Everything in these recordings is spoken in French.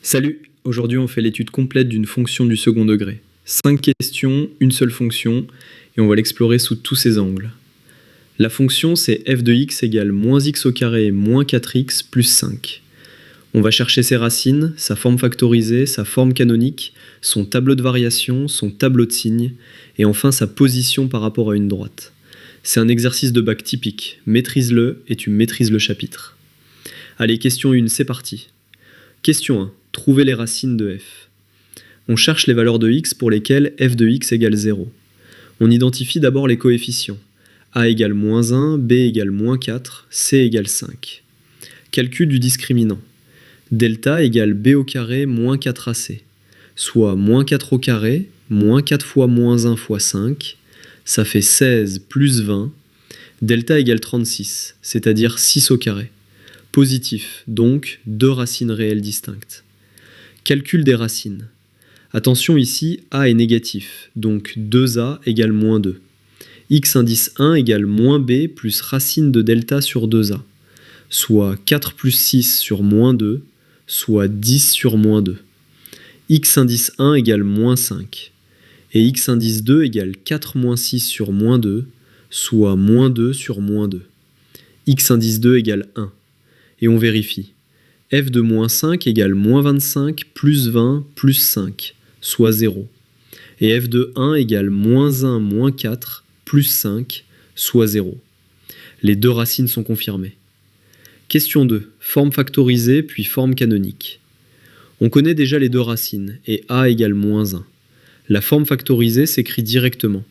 Salut, aujourd'hui on fait l'étude complète d'une fonction du second degré. 5 questions, une seule fonction, et on va l'explorer sous tous ses angles. La fonction c'est f de x égale moins x au carré moins 4x plus 5. On va chercher ses racines, sa forme factorisée, sa forme canonique, son tableau de variation, son tableau de signes, et enfin sa position par rapport à une droite. C'est un exercice de bac typique, maîtrise-le et tu maîtrises le chapitre. Allez, question 1, c'est parti. Question 1. Trouver les racines de f. On cherche les valeurs de x pour lesquelles f de x égale 0. On identifie d'abord les coefficients. A égale moins 1, B égale moins 4, C égale 5. Calcul du discriminant. Delta égale B au carré moins 4AC, soit moins 4 au carré, moins 4 fois moins 1 fois 5, ça fait 16 plus 20. Delta égale 36, c'est-à-dire 6 au carré. Positif, donc deux racines réelles distinctes. Calcul des racines. Attention ici, A est négatif, donc 2A égale moins 2. X indice 1 égale moins B plus racine de delta sur 2A, soit 4 plus 6 sur moins 2, soit 10 sur moins 2. X indice 1 égale moins 5. Et X indice 2 égale 4 moins 6 sur moins 2, soit moins 2 sur moins 2. X indice 2 égale 1. Et on vérifie. F de moins 5 égale moins 25 plus 20 plus 5, soit 0. Et F de 1 égale moins 1 moins 4 plus 5, soit 0. Les deux racines sont confirmées. Question 2. Forme factorisée puis forme canonique. On connaît déjà les deux racines, et A égale moins 1. La forme factorisée s'écrit directement.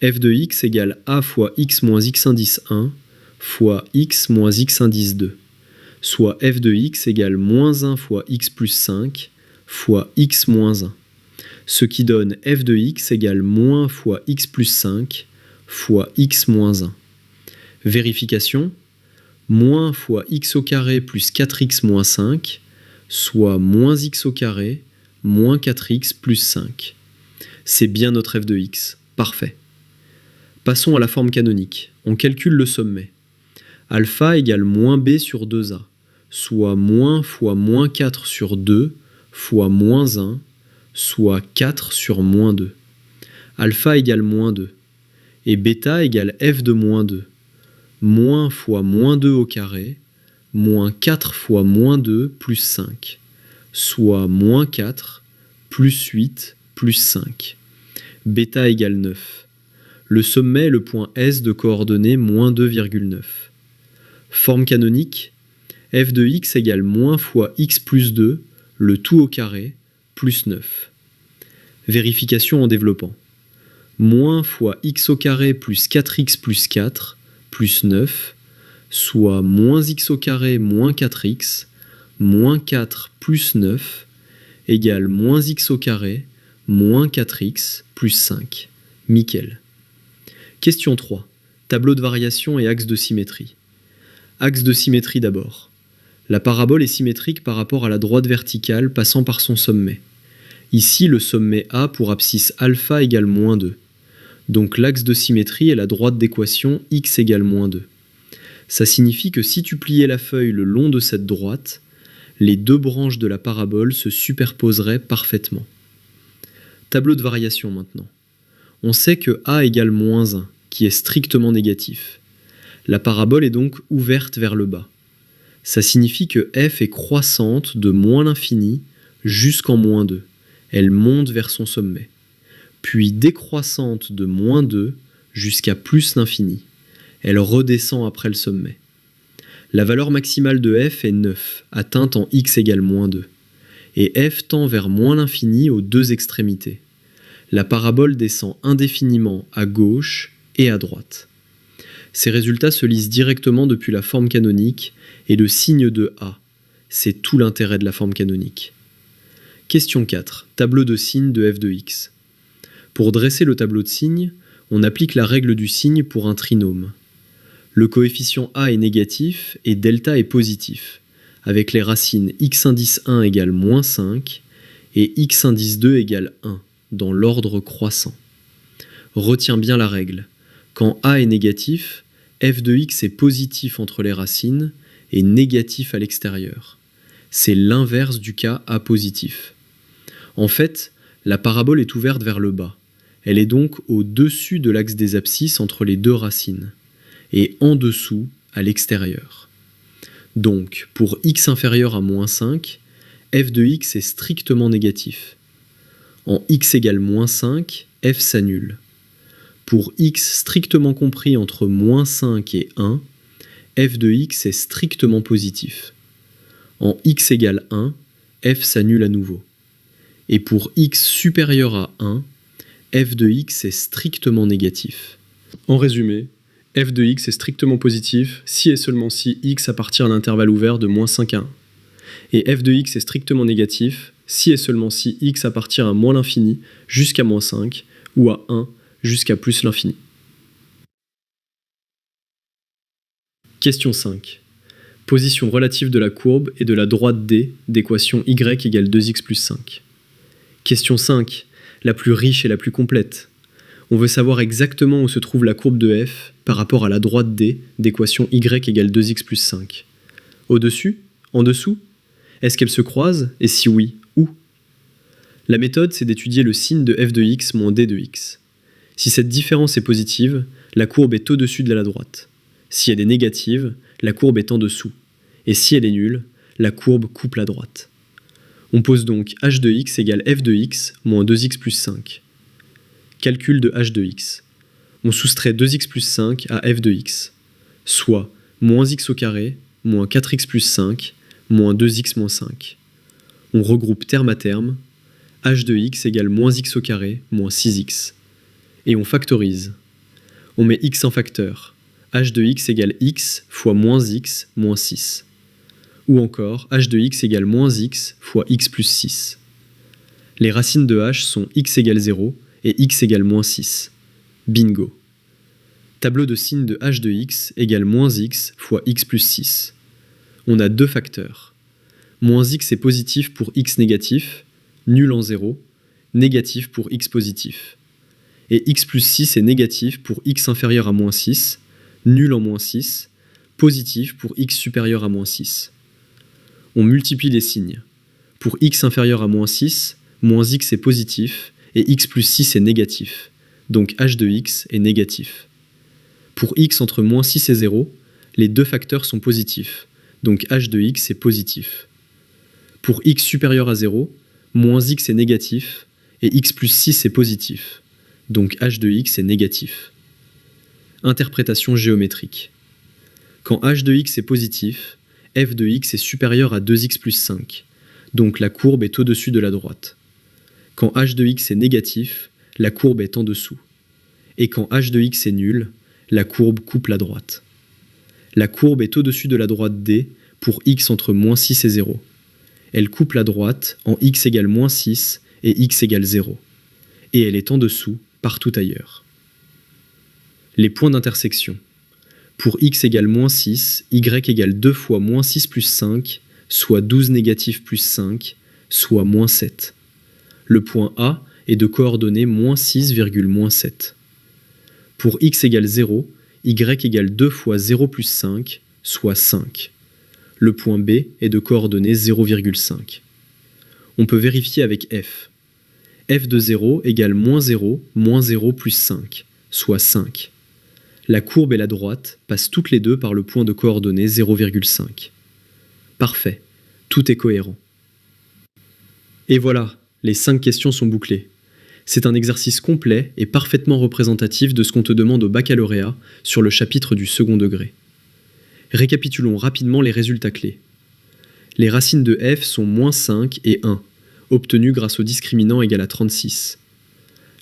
F de x égale A fois x moins x indice 1 fois x moins x indice 2. Soit f de x égale moins 1 fois x plus 5 fois x moins 1. Ce qui donne f de x égale moins fois x plus 5 fois x moins 1. Vérification. Moins fois x au carré plus 4x moins 5, soit moins x au carré moins 4x plus 5. C'est bien notre f de x. Parfait. Passons à la forme canonique. On calcule le sommet. Alpha égale moins b sur 2a, soit moins fois moins 4 sur 2 fois moins 1, soit 4 sur moins 2. Alpha égale moins 2. Et bêta égale f de moins 2. Moins fois moins 2 au carré, moins 4 fois moins 2 plus 5, soit moins 4, plus 8, plus 5. Bêta égale 9. Le sommet est le point S de coordonnées moins 2,9. Forme canonique, f de x égale moins fois x plus 2, le tout au carré, plus 9. Vérification en développant. Moins fois x au carré plus 4x plus 4, plus 9, soit moins x au carré moins 4x, moins 4 plus 9, égale moins x au carré, moins 4x, plus 5. Nickel. Question 3. Tableau de variation et axe de symétrie. Axe de symétrie d'abord. La parabole est symétrique par rapport à la droite verticale passant par son sommet. Ici, le sommet A pour abscisse alpha égale moins 2. Donc l'axe de symétrie est la droite d'équation x égale moins 2. Ça signifie que si tu pliais la feuille le long de cette droite, les deux branches de la parabole se superposeraient parfaitement. Tableau de variation maintenant. On sait que a égale moins 1, qui est strictement négatif. La parabole est donc ouverte vers le bas. Ça signifie que f est croissante de moins l'infini jusqu'en moins 2. Elle monte vers son sommet. Puis décroissante de moins 2 jusqu'à plus l'infini. Elle redescend après le sommet. La valeur maximale de f est 9, atteinte en x égale moins 2. Et f tend vers moins l'infini aux deux extrémités. La parabole descend indéfiniment à gauche et à droite. Ces résultats se lisent directement depuis la forme canonique et le signe de A. C'est tout l'intérêt de la forme canonique. Question 4. Tableau de signes de f de x. Pour dresser le tableau de signes, on applique la règle du signe pour un trinôme. Le coefficient A est négatif et delta est positif, avec les racines x indice 1 égale moins 5 et x indice 2 égale 1, dans l'ordre croissant. Retiens bien la règle. Quand A est négatif, f de x est positif entre les racines et négatif à l'extérieur. C'est l'inverse du cas A positif. En fait, la parabole est ouverte vers le bas. Elle est donc au-dessus de l'axe des abscisses entre les deux racines, et en dessous, à l'extérieur. Donc, pour x inférieur à moins 5, f de x est strictement négatif. En x égale moins 5, f s'annule. Pour x strictement compris entre moins 5 et 1, f de x est strictement positif. En x égale 1, f s'annule à nouveau. Et pour x supérieur à 1, f de x est strictement négatif. En résumé, f de x est strictement positif si et seulement si x appartient à l'intervalle ouvert de moins 5 à 1. Et f de x est strictement négatif si et seulement si x appartient à moins l'infini jusqu'à moins 5 ou à 1 jusqu'à plus l'infini. Question 5. Position relative de la courbe et de la droite D d'équation y égale 2x plus 5. Question 5, la plus riche et la plus complète. On veut savoir exactement où se trouve la courbe de f par rapport à la droite D d'équation y égale 2x plus 5. Au-dessus? En dessous? Est-ce qu'elles se croisent? Et si oui, où? La méthode, c'est d'étudier le signe de f de x moins d de x. Si cette différence est positive, la courbe est au-dessus de la droite. Si elle est négative, la courbe est en dessous. Et si elle est nulle, la courbe coupe la droite. On pose donc h de x égale f de x moins 2x plus 5. Calcul de h de x. On soustrait 2x plus 5 à f de x, soit moins x au carré, moins 4x plus 5, moins 2x moins 5. On regroupe terme à terme, h de x égale moins x au carré, moins 6x. Et on factorise. On met x en facteur. H de x égale x fois moins x moins 6. Ou encore h de x égale moins x fois x plus 6. Les racines de h sont x égale 0 et x égale moins 6. Bingo. Tableau de signes de h de x égale moins x fois x plus 6. On a deux facteurs. Moins x est positif pour x négatif, nul en 0, négatif pour x positif. Et x plus 6 est négatif pour x inférieur à moins 6, nul en moins 6, positif pour x supérieur à moins 6. On multiplie les signes. Pour x inférieur à moins 6, moins x est positif et x plus 6 est négatif, donc h de x est négatif. Pour x entre moins 6 et 0, les deux facteurs sont positifs, donc h de x est positif. Pour x supérieur à 0, moins x est négatif et x plus 6 est positif, donc h de x est négatif. Interprétation géométrique. Quand h de x est positif, f de x est supérieur à 2x plus 5, donc la courbe est au-dessus de la droite. Quand h de x est négatif, la courbe est en dessous. Et quand h de x est nul, la courbe coupe la droite. La courbe est au-dessus de la droite D pour x entre moins 6 et 0. Elle coupe la droite en x égale moins 6 et x égale 0. Et elle est en dessous partout ailleurs. Les points d'intersection. Pour x égale moins 6, y égale 2 fois moins 6 plus 5, soit 12 négatif plus 5, soit moins 7. Le point A est de coordonnées moins 6,-7. Pour x égale 0, y égale 2 fois 0 plus 5, soit 5. Le point B est de coordonnées 0,5. On peut vérifier avec f. f de 0 égale moins 0 plus 5, soit 5. La courbe et la droite passent toutes les deux par le point de coordonnées 0,5. Parfait, tout est cohérent. Et voilà, les 5 questions sont bouclées. C'est un exercice complet et parfaitement représentatif de ce qu'on te demande au baccalauréat sur le chapitre du second degré. Récapitulons rapidement les résultats clés. Les racines de f sont moins 5 et 1, obtenues grâce au discriminant égal à 36.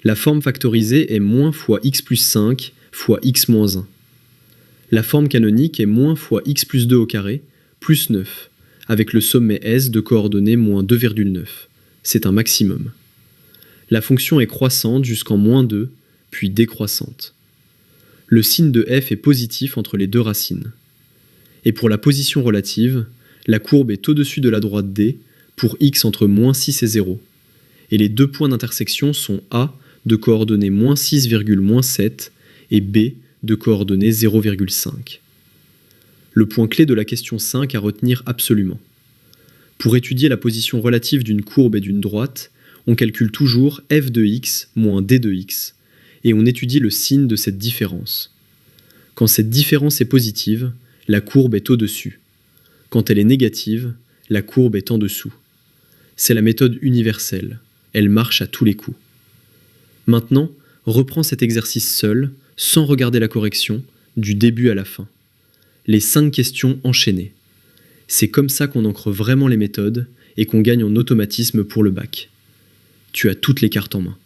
La forme factorisée est moins fois x plus 5 fois x moins 1. La forme canonique est moins fois x plus 2 au carré, plus 9, avec le sommet s de coordonnées moins 2,9. C'est un maximum. La fonction est croissante jusqu'en moins 2, puis décroissante. Le signe de f est positif entre les deux racines. Et pour la position relative, la courbe est au-dessus de la droite D pour x entre moins 6 et 0. Et les deux points d'intersection sont A de coordonnées moins 6,-7 et B de coordonnées 0,5. Le point clé de la question 5 à retenir absolument. Pour étudier la position relative d'une courbe et d'une droite, on calcule toujours f de x moins d de x, et on étudie le signe de cette différence. Quand cette différence est positive, la courbe est au-dessus. Quand elle est négative, la courbe est en dessous. C'est la méthode universelle, elle marche à tous les coups. Maintenant, reprends cet exercice seul, sans regarder la correction, du début à la fin. Les 5 questions enchaînées. C'est comme ça qu'on ancre vraiment les méthodes et qu'on gagne en automatisme pour le bac. Tu as toutes les cartes en main.